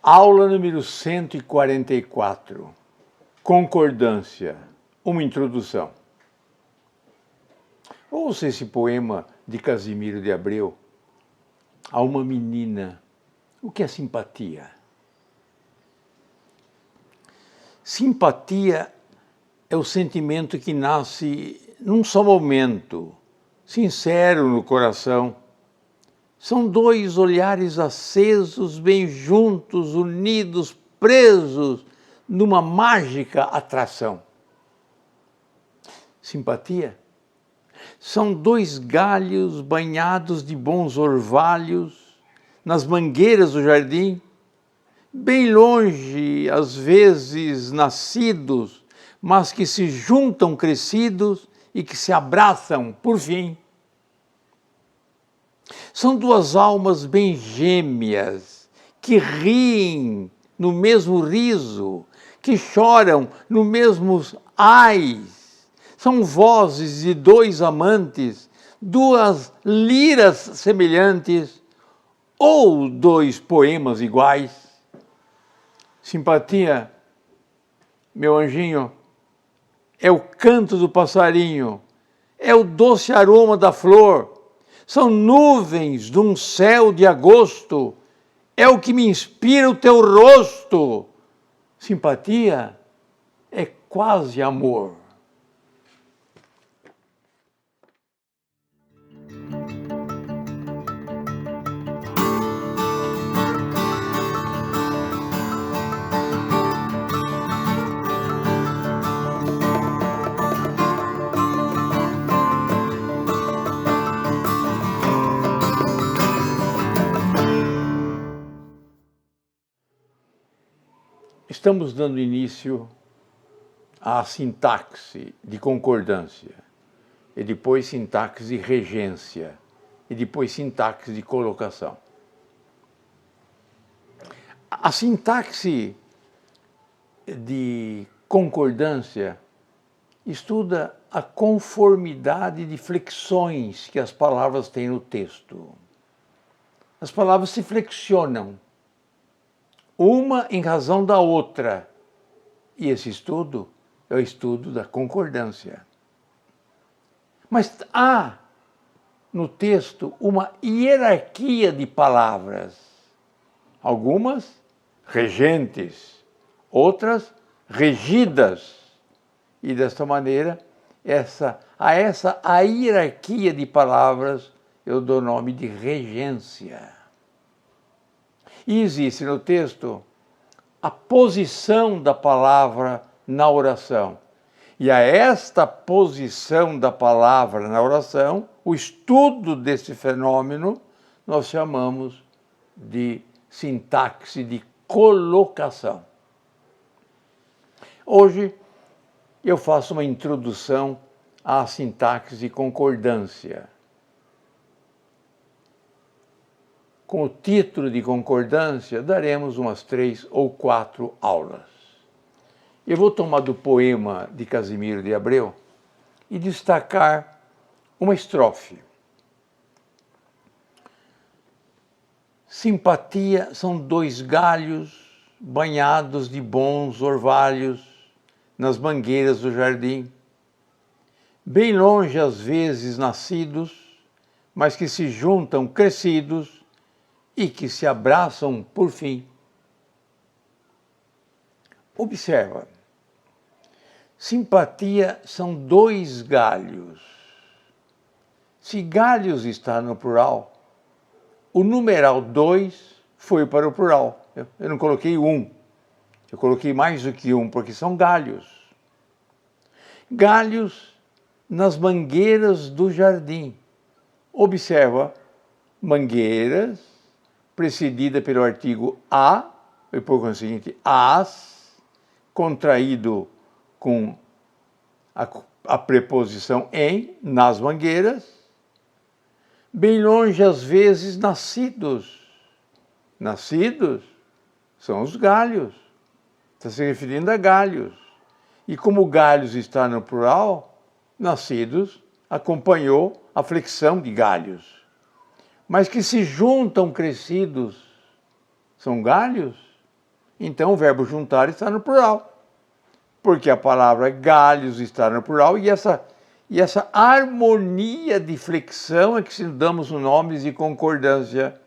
Aula número 144. Concordância. Uma introdução. Ouça esse poema de Casimiro de Abreu. A uma menina. O que é simpatia? Simpatia é o sentimento que nasce num só momento, sincero no coração. São dois olhares acesos, bem juntos, unidos, presos numa mágica atração. Simpatia são dois galhos banhados de bons orvalhos nas mangueiras do jardim, bem longe, às vezes nascidos, mas que se juntam crescidos e que se abraçam por fim. São duas almas bem gêmeas, que riem no mesmo riso, que choram no mesmo ais. São vozes de dois amantes, duas liras semelhantes, ou dois poemas iguais. Simpatia, meu anjinho, é o canto do passarinho, é o doce aroma da flor, são nuvens de um céu de agosto, é o que me inspira o teu rosto. Simpatia é quase amor. Estamos dando início à sintaxe de concordância, e depois sintaxe de regência, e depois sintaxe de colocação. A sintaxe de concordância estuda a conformidade de flexões que as palavras têm no texto. As palavras se flexionam, uma em razão da outra. E esse estudo é o estudo da concordância. Mas há no texto uma hierarquia de palavras. Algumas regentes, outras regidas. E desta maneira, a hierarquia de palavras eu dou o nome de regência. E existe no texto a posição da palavra na oração. E a esta posição da palavra na oração, o estudo desse fenômeno, nós chamamos de sintaxe de colocação. Hoje eu faço uma introdução à sintaxe de concordância. Com o título de concordância, daremos umas 3 ou 4 aulas. Eu vou tomar do poema de Casimiro de Abreu e destacar uma estrofe. Simpatia são dois galhos banhados de bons orvalhos nas mangueiras do jardim, bem longe às vezes nascidos, mas que se juntam crescidos e que se abraçam por fim. Observa, simpatia são dois galhos. Se galhos está no plural, o numeral 2 foi para o plural. Eu não coloquei um, eu coloquei mais do que um, porque são galhos. Galhos nas mangueiras do jardim. Observa, mangueiras, precedida pelo artigo a, e por conseguinte, as, contraído com a preposição em, nas mangueiras, bem longe às vezes nascidos. Nascidos são os galhos, está se referindo a galhos. E como galhos está no plural, nascidos acompanhou a flexão de galhos. Mas que se juntam crescidos, são galhos, Então o verbo juntar está no plural, porque a palavra galhos está no plural e essa harmonia de flexão é que se damos os nomes de concordância,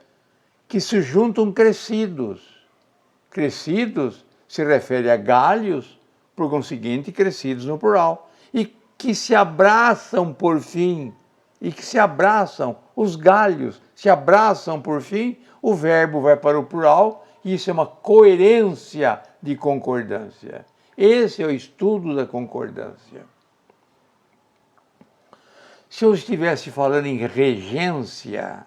que se juntam crescidos. Crescidos se refere a galhos, por conseguinte, crescidos no plural. E que se abraçam por fim, e que se abraçam, os galhos se abraçam por fim, o verbo vai para o plural, e isso é uma coerência de concordância. Esse é o estudo da concordância. Se eu estivesse falando em regência,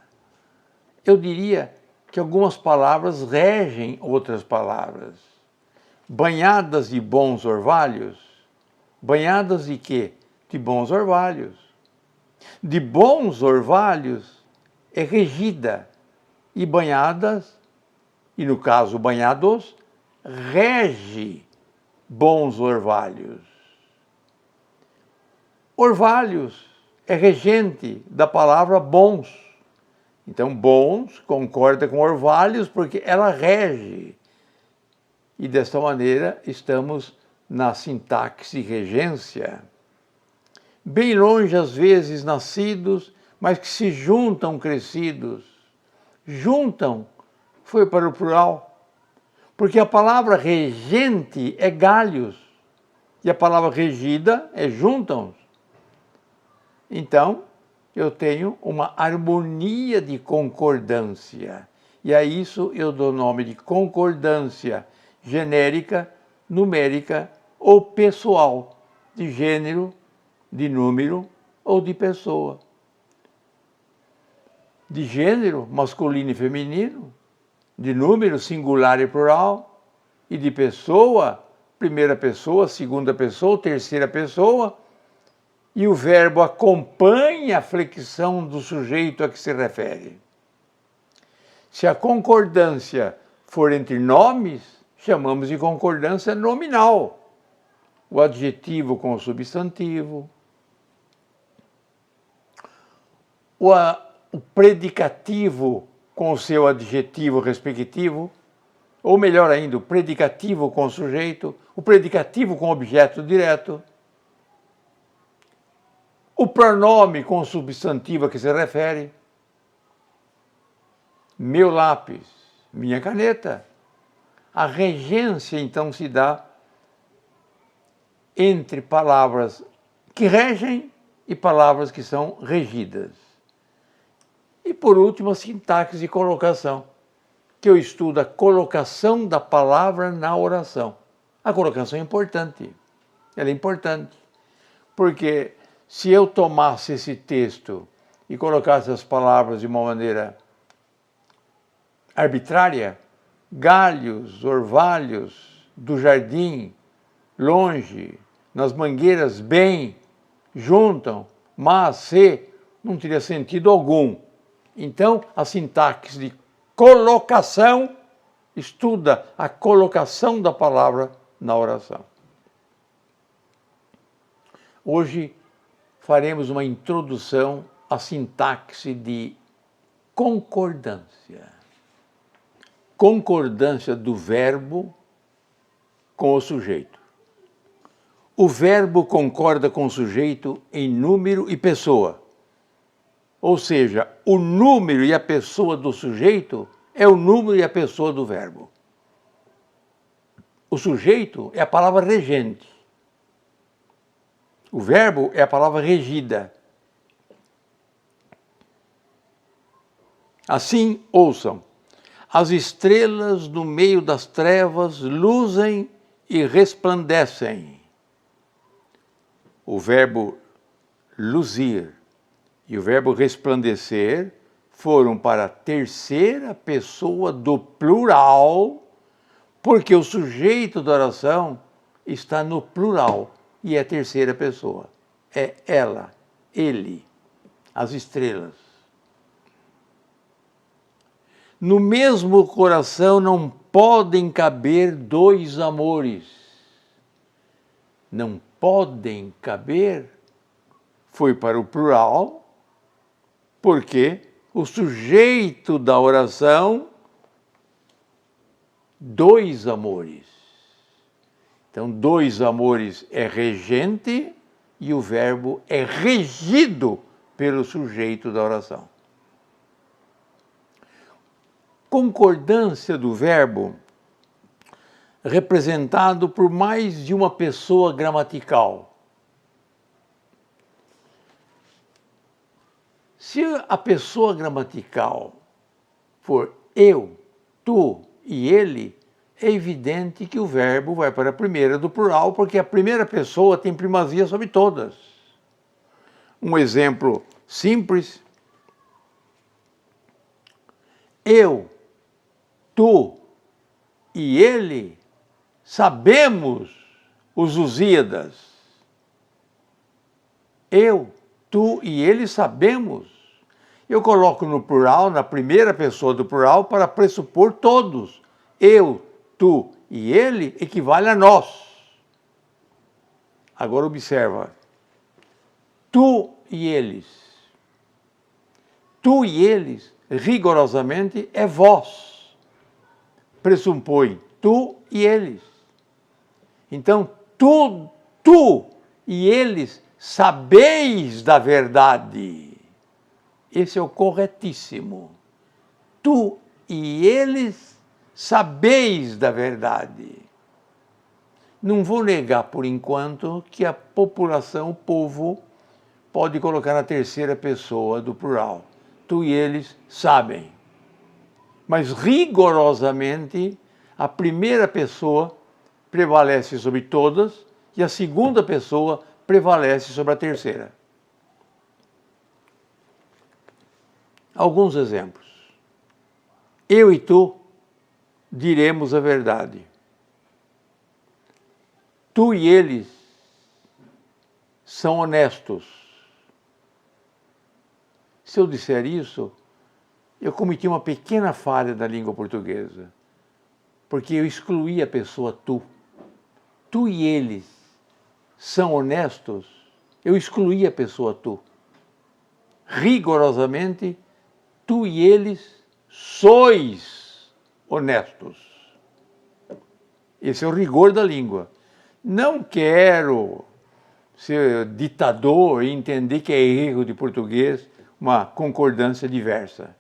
eu diria que algumas palavras regem outras palavras. Banhadas de bons orvalhos. Banhadas de quê? De bons orvalhos. De bons orvalhos é regida. E banhadas, e no caso banhados, rege bons orvalhos. Orvalhos é regente da palavra bons. Então, bons concorda com orvalhos porque ela rege. E desta maneira estamos na sintaxe de regência. Bem longe, às vezes, nascidos, mas que se juntam crescidos. Juntam foi para o plural, porque a palavra regente é galhos e a palavra regida é juntam. Então, eu tenho uma harmonia de concordância. E a isso eu dou nome de concordância genérica, numérica ou pessoal, de gênero, de número ou de pessoa. De gênero, masculino e feminino, de número, singular e plural, e de pessoa, primeira pessoa, segunda pessoa, terceira pessoa, e o verbo acompanha a flexão do sujeito a que se refere. Se a concordância for entre nomes, chamamos de concordância nominal. O adjetivo com o substantivo. O predicativo com o seu adjetivo respectivo. Ou melhor ainda, o predicativo com o sujeito. O predicativo com o objeto direto. O pronome com o substantivo a que se refere. Meu lápis, minha caneta. A regência, então, se dá entre palavras que regem e palavras que são regidas. E, por último, a sintaxe de colocação, que eu estudo a colocação da palavra na oração. A colocação é importante. Ela é importante, porque se eu tomasse esse texto e colocasse as palavras de uma maneira arbitrária, galhos, orvalhos, do jardim, longe, nas mangueiras, bem, juntam, mas, se, não teria sentido algum. Então, a sintaxe de colocação estuda a colocação da palavra na oração. Hoje faremos uma introdução à sintaxe de concordância. Concordância do verbo com o sujeito. O verbo concorda com o sujeito em número e pessoa. Ou seja, o número e a pessoa do sujeito é o número e a pessoa do verbo. O sujeito é a palavra regente. O verbo é a palavra regida. Assim, ouçam. As estrelas no meio das trevas luzem e resplandecem. O verbo luzir e o verbo resplandecer foram para a terceira pessoa do plural, porque o sujeito da oração está no plural e é terceira pessoa. É ela, ele, as estrelas. No mesmo coração não podem caber dois amores. Não podem caber, foi para o plural, porque o sujeito da oração dois amores. Então, dois amores é regente e o verbo é regido pelo sujeito da oração. Concordância do verbo representado por mais de uma pessoa gramatical. Se a pessoa gramatical for eu, tu e ele, é evidente que o verbo vai para a primeira do plural, porque a primeira pessoa tem primazia sobre todas. Um exemplo simples: eu, tu e ele sabemos os Lusíadas. Eu, tu e ele sabemos. Eu coloco no plural, na primeira pessoa do plural, para pressupor todos. Eu, tu e ele equivale a nós. Agora observa. Tu e eles. Tu e eles, rigorosamente, é vós. Pressupõe tu e eles. Então, tu e eles sabeis da verdade. Esse é o corretíssimo. Tu e eles sabeis da verdade. Não vou negar, por enquanto, que a população, o povo, pode colocar na terceira pessoa do plural. Tu e eles sabem. Mas, rigorosamente, a primeira pessoa prevalece sobre todas e a segunda pessoa prevalece sobre a terceira. Alguns exemplos. Eu e tu diremos a verdade. Tu e eles são honestos. Se eu disser isso, eu cometi uma pequena falha da língua portuguesa, porque eu excluí a pessoa tu. Tu e eles são honestos, eu excluí a pessoa tu. Rigorosamente, tu e eles sois honestos. Esse é o rigor da língua. Não quero ser ditador e entender que é erro de português uma concordância diversa.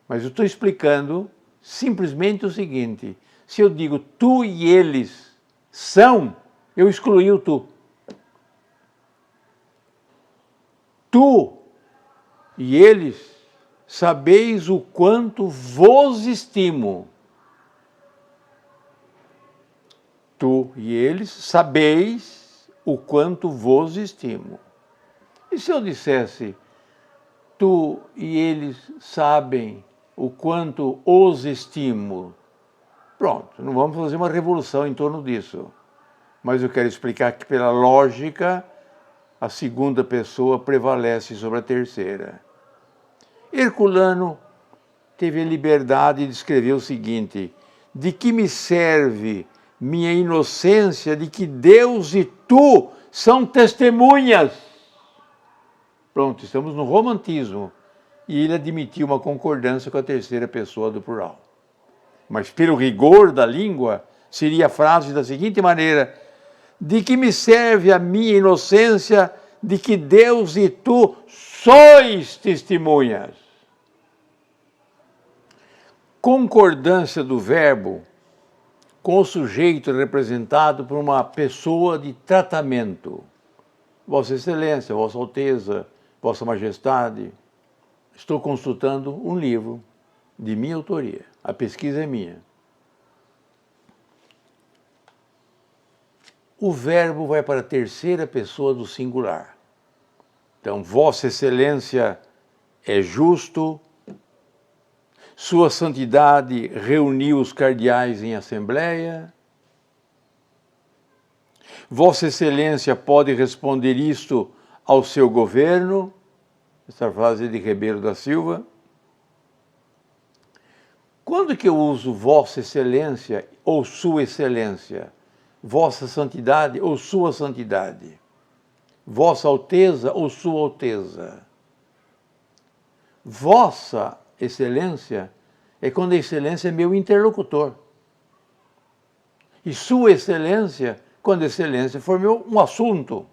Mas eu estou explicando simplesmente o seguinte: se eu digo tu e eles são, eu excluí o tu. Tu e eles sabeis o quanto vos estimo. Tu e eles sabeis o quanto vos estimo. E se eu dissesse, tu e eles sabem o quanto os estimo? Pronto, não vamos fazer uma revolução em torno disso. Mas eu quero explicar que, pela lógica, a segunda pessoa prevalece sobre a terceira. Herculano teve a liberdade de escrever o seguinte: de que me serve minha inocência de que Deus e tu são testemunhas? Pronto, estamos no romantismo. E ele admitiu uma concordância com a terceira pessoa do plural. Mas pelo rigor da língua, seria a frase da seguinte maneira: de que me serve a minha inocência de que Deus e tu sois testemunhas? Concordância do verbo com o sujeito representado por uma pessoa de tratamento. Vossa Excelência, Vossa Alteza, Vossa Majestade. Estou consultando um livro de minha autoria. A pesquisa é minha. O verbo vai para a terceira pessoa do singular. Então, Vossa Excelência é justo, Sua Santidade reuniu os cardeais em assembleia. Vossa Excelência pode responder isto ao seu governo. Essa frase é de Ribeiro da Silva. Quando que eu uso Vossa Excelência ou Sua Excelência? Vossa Santidade ou Sua Santidade? Vossa Alteza ou Sua Alteza? Vossa Excelência é quando a excelência é meu interlocutor. E Sua Excelência, quando Excelência for um assunto,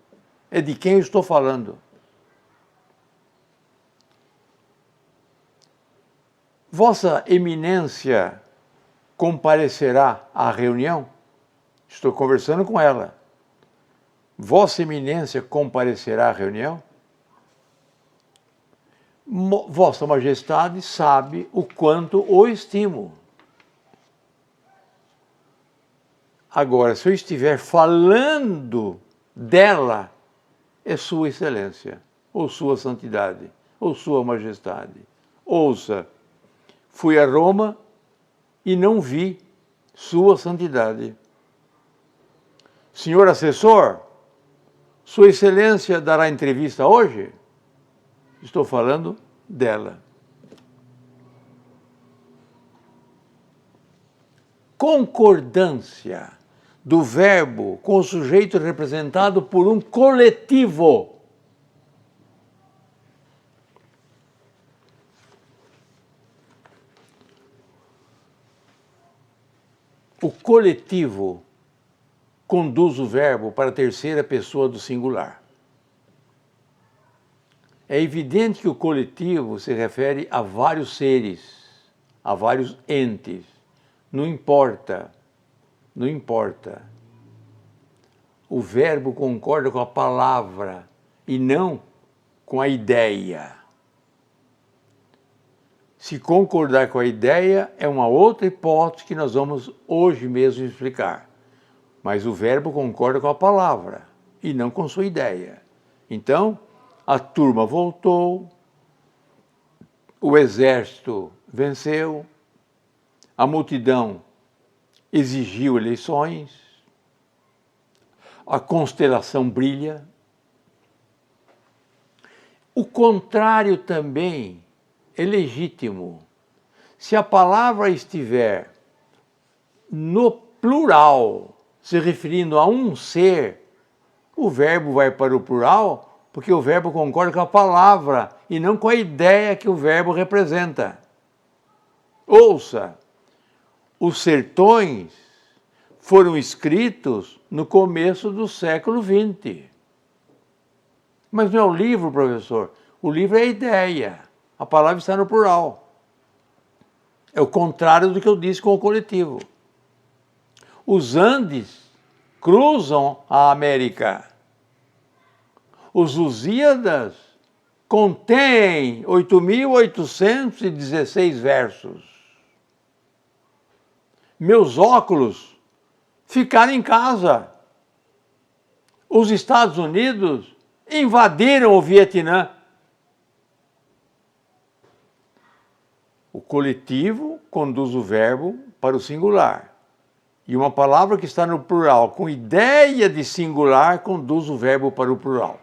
é de quem eu estou falando. Vossa Eminência comparecerá à reunião? Estou conversando com ela. Vossa Eminência comparecerá à reunião? Vossa Majestade sabe o quanto o estimo. Agora, se eu estiver falando dela, é Sua Excelência, ou Sua Santidade, ou Sua Majestade. Ouça, fui a Roma e não vi Sua Santidade. Senhor assessor, Sua Excelência dará entrevista hoje? Estou falando dela. Concordância do verbo com o sujeito representado por um coletivo. O coletivo conduz o verbo para a terceira pessoa do singular. É evidente que o coletivo se refere a vários seres, a vários entes. Não importa. O verbo concorda com a palavra e não com a ideia. Se concordar com a ideia é uma outra hipótese que nós vamos hoje mesmo explicar. Mas o verbo concorda com a palavra e não com sua ideia. Então, a turma voltou, o exército venceu, a multidão exigiu eleições, a constelação brilha. O contrário também é legítimo. Se a palavra estiver no plural, se referindo a um ser, o verbo vai para o plural, porque o verbo concorda com a palavra e não com a ideia que o verbo representa. Ouça, os sertões foram escritos no começo do século XX. Mas não é o livro, professor. O livro é a ideia. A palavra está no plural. É o contrário do que eu disse com o coletivo. Os Andes cruzam a América. Os Lusíadas contêm 8.816 versos. Meus óculos ficaram em casa. Os Estados Unidos invadiram o Vietnã. O coletivo conduz o verbo para o singular. E uma palavra que está no plural, com ideia de singular, conduz o verbo para o plural.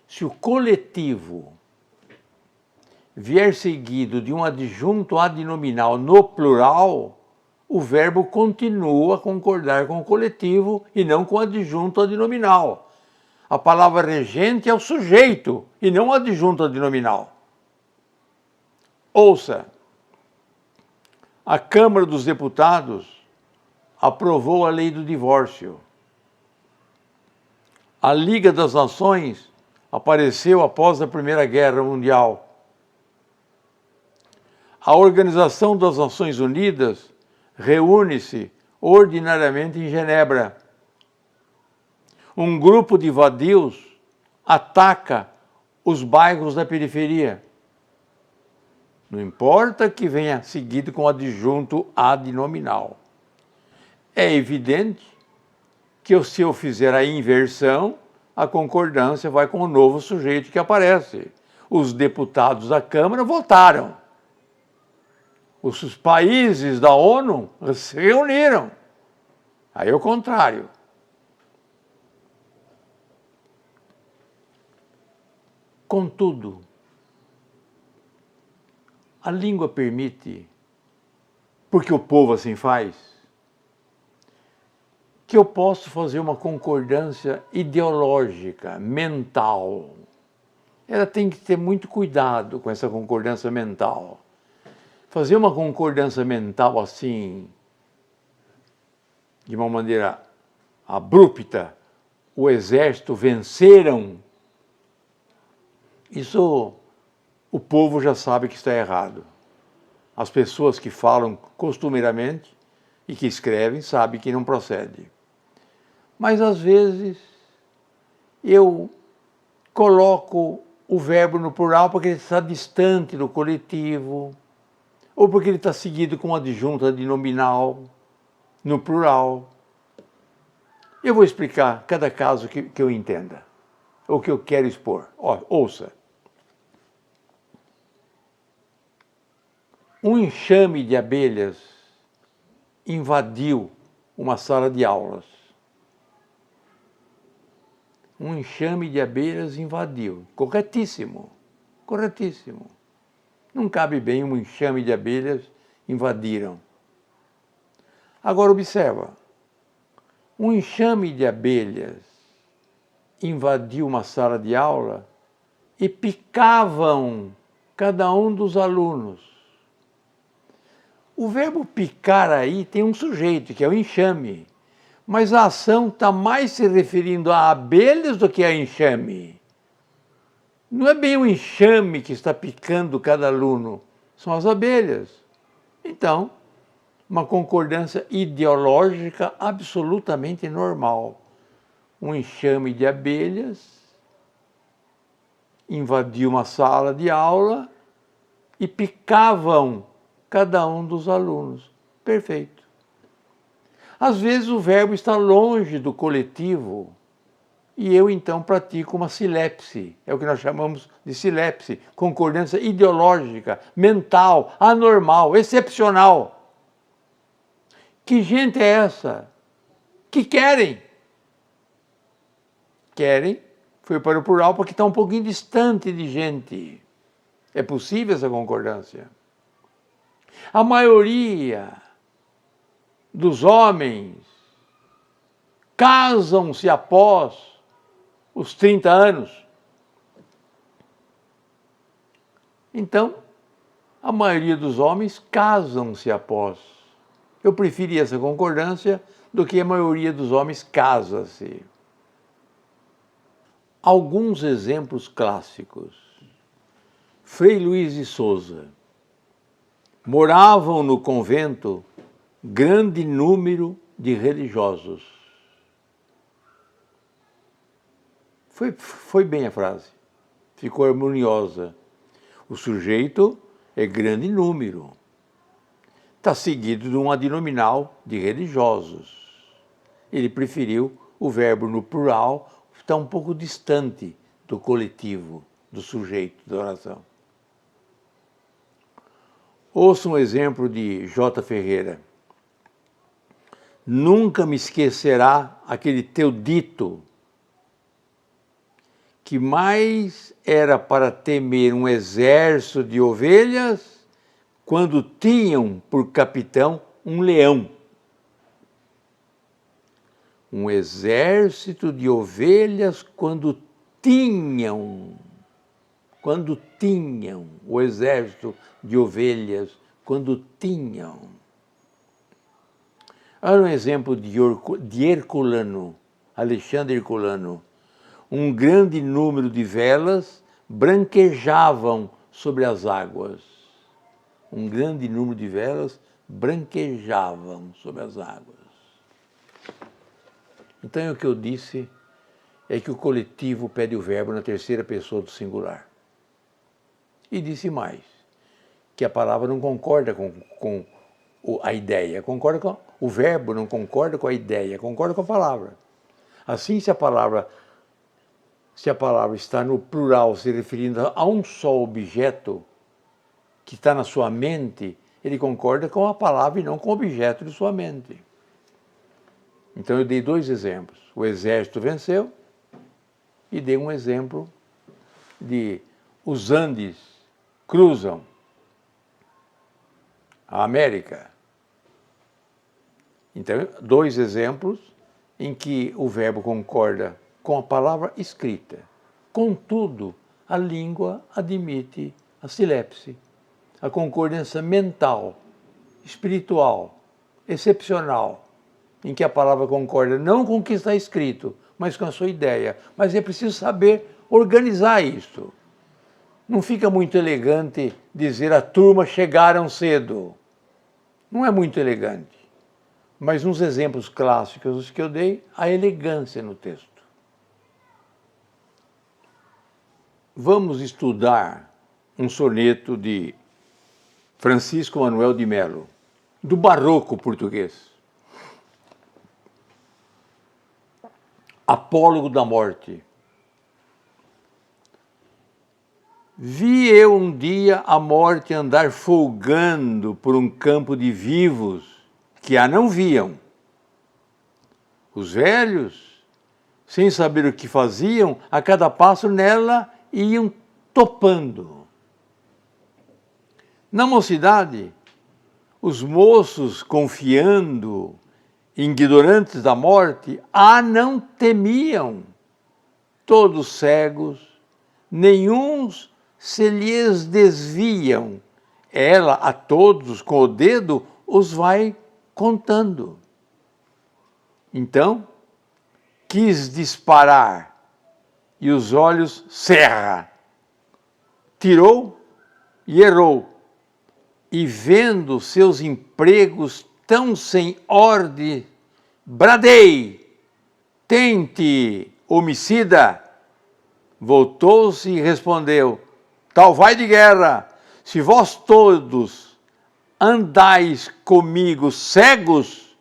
Se o coletivo vier seguido de um adjunto adnominal no plural, o verbo continua a concordar com o coletivo e não com o adjunto adnominal. A palavra regente é o sujeito e não o adjunto adnominal. Ouça, a Câmara dos Deputados aprovou a lei do divórcio. A Liga das Nações apareceu após a Primeira Guerra Mundial. A Organização das Nações Unidas reúne-se ordinariamente em Genebra. Um grupo de vadios ataca os bairros da periferia. Não importa que venha seguido com adjunto adnominal. É evidente que se eu fizer a inversão, a concordância vai com o novo sujeito que aparece. Os deputados da Câmara votaram. Os países da ONU se reuniram. Aí é o contrário. Contudo, a língua permite, porque o povo assim faz, que eu posso fazer uma concordância ideológica, mental. Ela tem que ter muito cuidado com essa concordância mental. fazer uma concordância mental assim, de uma maneira abrupta, o exército venceram, isso o povo já sabe que está errado. As pessoas que falam costumeiramente e que escrevem sabem que não procede. Mas às vezes eu coloco o verbo no plural porque ele está distante do coletivo, ou porque ele está seguido com uma adjunta de nominal no plural. Eu vou explicar cada caso que eu entenda, ou que eu quero expor. Ouça. Um enxame de abelhas invadiu uma sala de aulas. Um enxame de abelhas invadiu. Corretíssimo, corretíssimo. Não cabe bem um enxame de abelhas invadiram. Agora observa. Um enxame de abelhas invadiu uma sala de aula e picavam cada um dos alunos. O verbo picar aí tem um sujeito, que é o enxame. Mas a ação está mais se referindo a abelhas do que a enxame. Não é bem o enxame que está picando cada aluno, são as abelhas. Então, uma concordância ideológica absolutamente normal. Um enxame de abelhas invadiu uma sala de aula e picavam cada um dos alunos. Perfeito. Às vezes o verbo está longe do coletivo e eu então pratico uma silepse. É o que nós chamamos de silepse, concordância ideológica, mental, anormal, excepcional. Que gente é essa? Que querem? Querem, foi para o plural porque está um pouquinho distante de gente. É possível essa concordância. A maioria dos homens casam-se após os 30 anos. Então, a maioria dos homens casam-se após. Eu preferia essa concordância do que a maioria dos homens casa-se. Alguns exemplos clássicos. Frei Luís de Souza. Moravam no convento grande número de religiosos. Foi bem a frase. Ficou harmoniosa. O sujeito é grande número. Está seguido de um adnominal de religiosos. Ele preferiu o verbo no plural, está um pouco distante do coletivo, do sujeito da oração. Ouça um exemplo de J. Ferreira. Nunca me esquecerá aquele teu dito, que mais era para temer um exército de ovelhas quando tinham por capitão um leão. Um exército de ovelhas quando tinham o exército de ovelhas, quando tinham. Olha um exemplo de Herculano, Alexandre Herculano. Um grande número de velas branquejavam sobre as águas. Um grande número de velas branquejavam sobre as águas. Então, o que eu disse é que o coletivo pede o verbo na terceira pessoa do singular. E disse mais, que a palavra não concorda com a ideia, concorda com o verbo, não concorda com a ideia, concorda com a palavra. Assim, se a palavra está no plural, se referindo a um só objeto que está na sua mente, ele concorda com a palavra e não com o objeto de sua mente. Então eu dei dois exemplos. O exército venceu e dei um exemplo de os Andes cruzam a América. Então, dois exemplos em que o verbo concorda com a palavra escrita. Contudo, a língua admite a silepse. a concordância mental, espiritual, excepcional, em que a palavra concorda não com o que está escrito, mas com a sua ideia. Mas é preciso saber organizar isto. Não fica muito elegante dizer a turma chegaram cedo. Não é muito elegante. Mas nos exemplos clássicos que eu dei, a elegância no texto. Vamos estudar um soneto de Francisco Manuel de Melo, do barroco português. Apólogo da Morte. Vi eu um dia a morte andar folgando por um campo de vivos que a não viam. Os velhos, sem saber o que faziam, a cada passo nela iam topando. Na mocidade, os moços, confiando, ignorantes da morte, a não temiam. Todos cegos, nenhuns se lhes desviam. Ela a todos com o dedo os vai contando. Então, quis disparar e os olhos cerra. Tirou e errou. E vendo seus empregos tão sem ordem, bradei, tente, homicida. Voltou-se e respondeu, tal vai de guerra, se vós todos andais comigo cegos,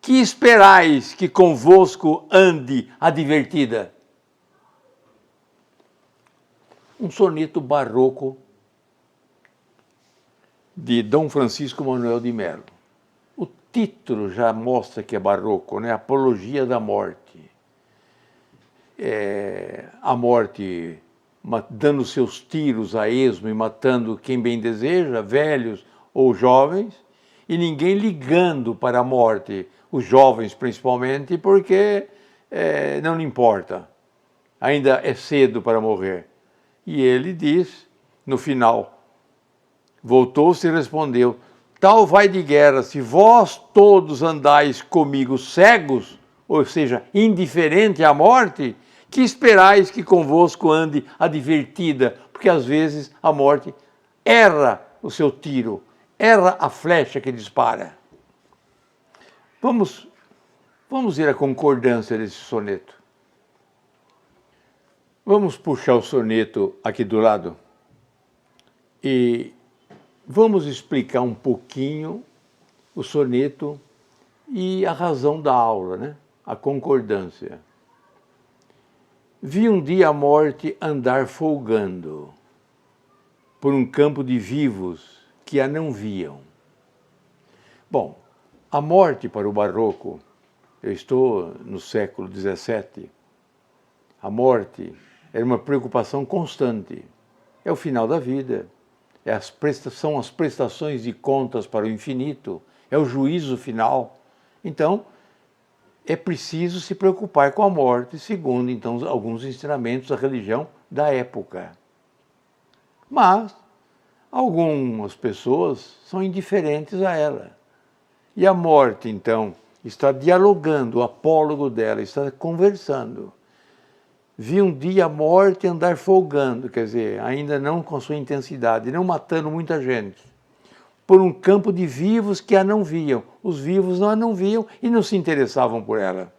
que esperais que convosco ande a divertida? Um soneto barroco de Dom Francisco Manuel de Melo. O título já mostra que é barroco, né? Apologia da Morte. A morte dando seus tiros a esmo e matando quem bem deseja, velhos ou jovens, e ninguém ligando para a morte, os jovens principalmente, porque não lhe importa, ainda é cedo para morrer. E ele diz, no final, voltou-se e respondeu, tal vai de guerra, se vós todos andais comigo cegos, ou seja, indiferente à morte, que esperais que convosco ande advertida, porque às vezes a morte erra o seu tiro, erra a flecha que dispara. Vamos ver a concordância desse soneto. Vamos puxar o soneto aqui do lado e vamos explicar um pouquinho o soneto e a razão da aula, né? A concordância. Vi um dia a morte andar folgando por um campo de vivos que a não viam. Bom, a morte para o barroco, eu estou no século XVII, a morte era uma preocupação constante. É o final da vida, são as prestações de contas para o infinito, é o juízo final. Então, é preciso se preocupar com a morte, segundo, então, alguns ensinamentos da religião da época. Mas algumas pessoas são indiferentes a ela. E a morte, então, está dialogando, o apólogo dela está conversando. Vi um dia a morte andar folgando, quer dizer, ainda não com sua intensidade, não matando muita gente, por um campo de vivos que a não viam. Os vivos não a não viam e não se interessavam por ela.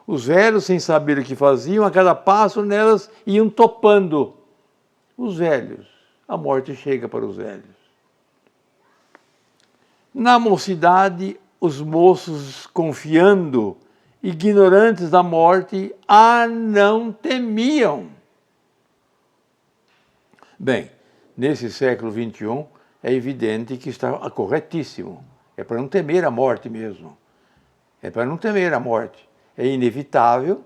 Os velhos, sem saber o que faziam, a cada passo nelas iam topando. Os velhos, a morte chega para os velhos. Na mocidade, os moços, confiando, ignorantes da morte, a não temiam. Bem, nesse século XXI, é evidente que está corretíssimo. É para não temer a morte mesmo. É para não temer a morte. É inevitável,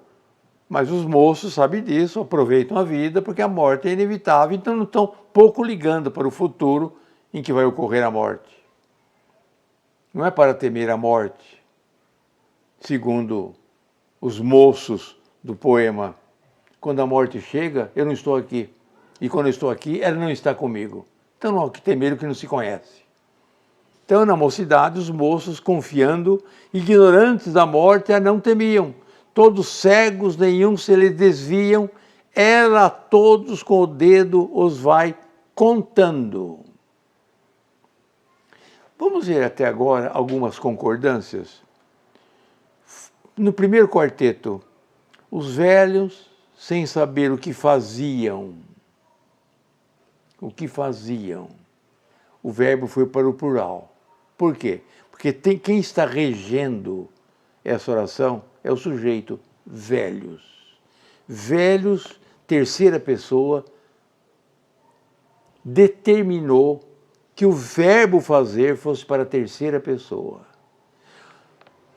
mas os moços sabem disso, aproveitam a vida, porque a morte é inevitável, então não estão pouco ligando para o futuro em que vai ocorrer a morte. Não é para temer a morte, segundo os moços do poema. Quando a morte chega, eu não estou aqui. E quando eu estou aqui, ela não está comigo. Então não há que temer o que não se conhece. Então, na mocidade, os moços, confiando, ignorantes da morte, a não temiam. Todos cegos, nenhum se lhe desviam, ela a todos com o dedo os vai contando. Vamos ver até agora algumas concordâncias. No primeiro quarteto, os velhos, sem saber o que faziam. O que faziam? O verbo foi para o plural. Por quê? Porque quem está regendo essa oração é o sujeito velhos. Velhos, terceira pessoa, determinou que o verbo fazer fosse para a terceira pessoa.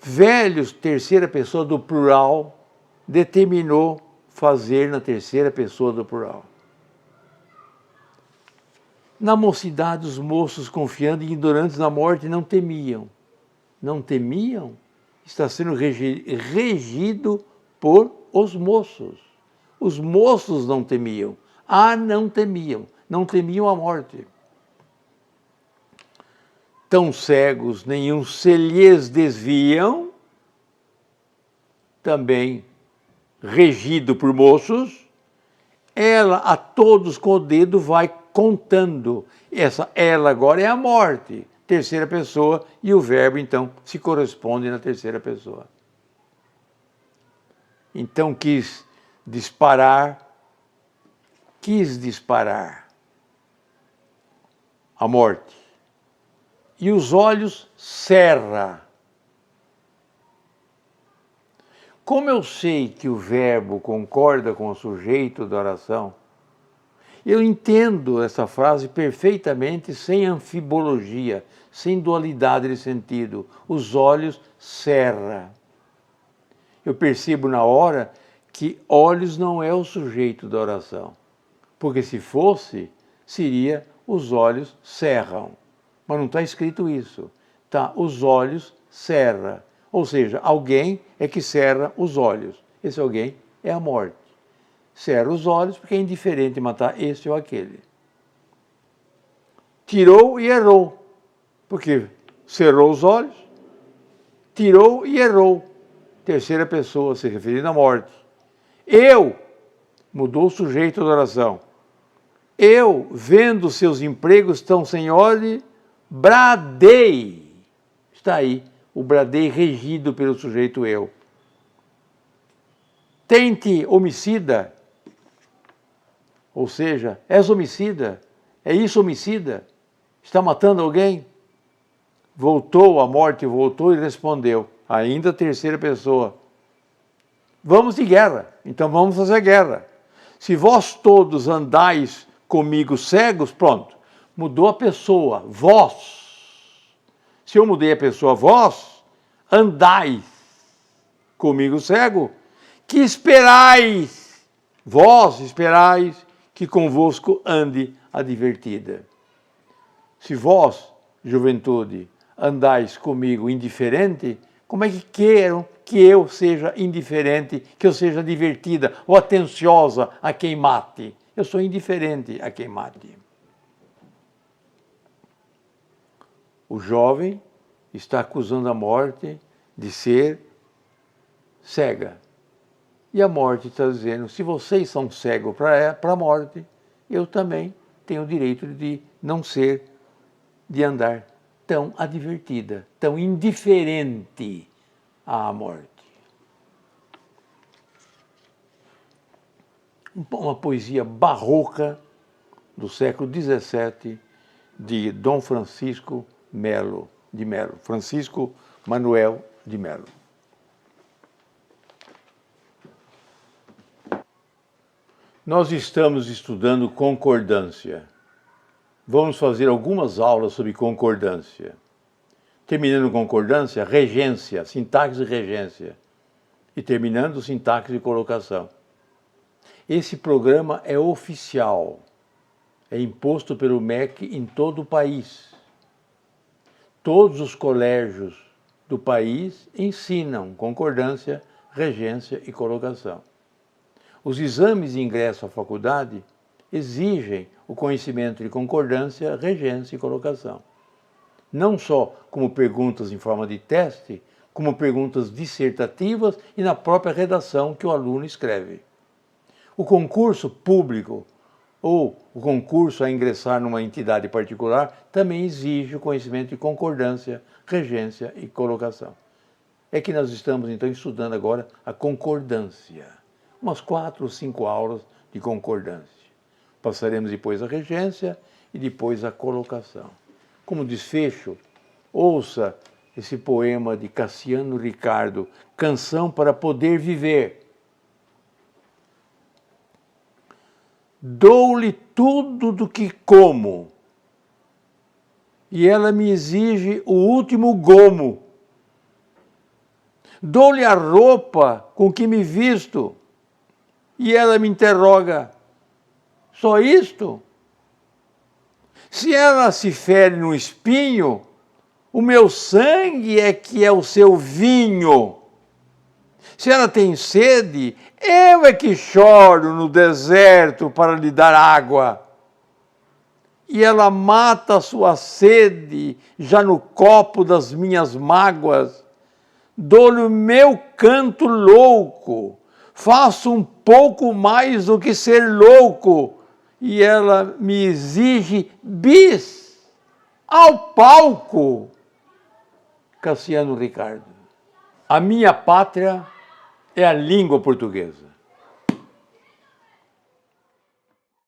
Velhos, terceira pessoa do plural, determinou fazer na terceira pessoa do plural. Na mocidade, os moços, confiando e ignorantes da morte, não temiam. Não temiam? Está sendo regido por os moços. Os moços não temiam. Não temiam. Não temiam a morte. Tão cegos, nenhum se lhes desviam, também regido por moços, ela a todos com o dedo vai contando. Ela agora é a morte, terceira pessoa, e o verbo, então, se corresponde na terceira pessoa. Então quis disparar a morte. E os olhos cerra. Como eu sei que o verbo concorda com o sujeito da oração, eu entendo essa frase perfeitamente, sem anfibologia, sem dualidade de sentido. Os olhos cerra. Eu percebo na hora que olhos não é o sujeito da oração. Porque se fosse, seria os olhos cerram. Mas não está escrito isso. Está os olhos cerra. Ou seja, alguém é que cerra os olhos. Esse alguém é a morte. Cerra os olhos porque é indiferente matar esse ou aquele. Tirou e errou. Porque cerrou os olhos, tirou e errou. Terceira pessoa se referindo à morte. Eu, mudou o sujeito da oração. Eu, vendo seus empregos tão sem ordem, bradei. Está aí, o bradei regido pelo sujeito eu. Tente homicida, ou seja, és homicida, é isso homicida? Está matando alguém? Voltou, a morte voltou e respondeu, ainda terceira pessoa. Vamos de guerra, então vamos fazer guerra. Se vós todos andais comigo cegos, pronto, mudou a pessoa, vós. Se eu mudei a pessoa, vós, andais comigo cego, que esperais, vós esperais que convosco ande a divertida. Se vós, juventude, andais comigo indiferente, como é que queiram que eu seja indiferente, que eu seja divertida ou atenciosa a quem mate? Eu sou indiferente a quem mate. O jovem está acusando a morte de ser cega. E a morte está dizendo, se vocês são cegos para a morte, eu também tenho o direito de não ser, de andar tão advertida, tão indiferente à morte. Uma poesia barroca do século XVII de Dom Francisco de Melo, Francisco Manuel de Melo. Nós estamos estudando concordância. Vamos fazer algumas aulas sobre concordância. Terminando concordância, regência, sintaxe e regência. E terminando sintaxe e colocação. Esse programa é oficial. É imposto pelo MEC em todo o país. Todos os colégios do país ensinam concordância, regência e colocação. Os exames de ingresso à faculdade exigem o conhecimento de concordância, regência e colocação. Não só como perguntas em forma de teste, como perguntas dissertativas e na própria redação que o aluno escreve. O concurso público ou o concurso a ingressar numa entidade particular também exige o conhecimento de concordância, regência e colocação. É que nós estamos então estudando agora a concordância. Umas 4 ou 5 aulas de concordância. Passaremos depois a regência e depois a colocação. Como desfecho, ouça esse poema de Cassiano Ricardo, Canção para Poder Viver. Dou-lhe tudo do que como, e ela me exige o último gomo. Dou-lhe a roupa com que me visto, e ela me interroga, só isto? Se ela se fere no espinho, o meu sangue é que é o seu vinho. Se ela tem sede, eu é que choro no deserto para lhe dar água. E ela mata a sua sede já no copo das minhas mágoas. Dou-lhe o meu canto louco, faço um pouco mais do que ser louco, e ela me exige bis ao palco. Cassiano Ricardo. A minha pátria é a língua portuguesa.